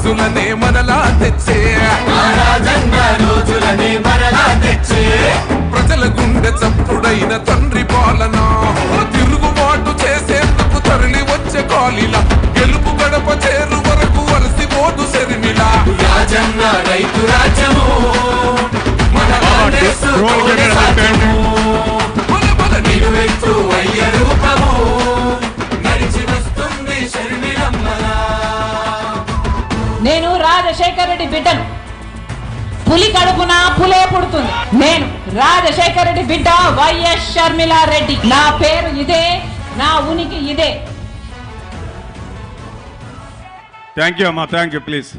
రోజులనే మనలా తెచ్చే ప్రజల గుండె చప్పుడైన తండ్రి పాలన తిరుగుబాటు చేసేందుకు తరలి వచ్చే కాలిలా గెలుపు గడప చేరు వరకు వలసిపోదు శర్మిలా రాజన్న రైతు రాజ్యము మన నిలువెత్తు అయ్య రూపము నడిచి వస్తుంది శర్మిలమ్మలా. నేను రాజశేఖర్ రెడ్డి బిడ్డను. పులి కడుపున పులే పుడుతుంది. నేను రాజశేఖర్ రెడ్డి బిడ్డ వైఎస్ షర్మిలా రెడ్డి. నా పేరు ఇదే, నా ఉనికి ఇదే. థ్యాంక్ యూ అమ్మా, థ్యాంక్ యూ. ప్లీజ్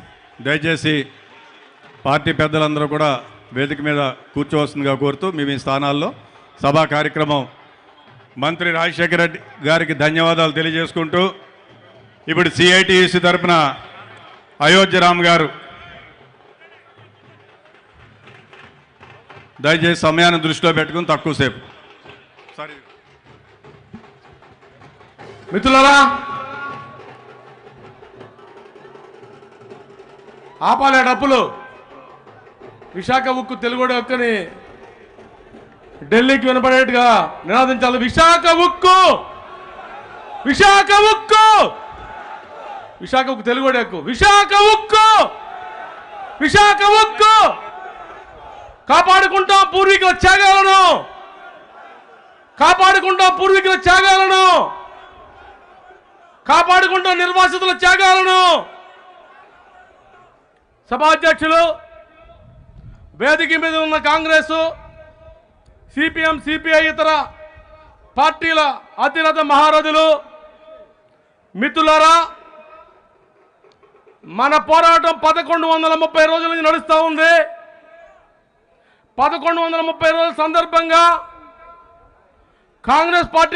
దయచేసి పార్టీ పెద్దలందరూ కూడా వేదిక మీద కూర్చోవలసిందిగా కోరుతూ మీ స్థానాల్లో సభా కార్యక్రమం మంత్రి రాజశేఖర రెడ్డి గారికి ధన్యవాదాలు తెలియజేసుకుంటూ ఇప్పుడు సిఐటియుసి తరఫున అయోధ్య రామ్ గారు దయచేసి సమయాన్ని దృష్టిలో పెట్టుకుని తక్కువసేపు. సారీ మిత్రులారా, ఆపాలే డప్పులు. విశాఖ ఉక్కు తెలుగుడి హక్కుని ఢిల్లీకి వినపడేట్టుగా నినాదించాలి. విశాఖ ఉక్కు, విశాఖ ఉక్కు, విశాఖ ఉక్కు తెలుగుడి హక్కు. విశాఖ ఉక్కు, విశాఖ ఉక్కు. కాపాడుకుంటాం పూర్వీకుల త్యాగాలను, కాపాడుకుంటాం పూర్వీకుల త్యాగాలను, కాపాడుకుంటాం నిర్వాసితుల త్యాగాలను. సభాధ్యక్షులు, వేదిక మీద ఉన్న కాంగ్రెస్, సిపిఎం, సిపిఐ ఇతర పార్టీల అతిరథ మహారథులు, మిత్రులారా, మన పోరాటం 1130 రోజుల నుంచి నడుస్తూ ఉంది. 1130 రోజుల సందర్భంగా కాంగ్రెస్ పార్టీ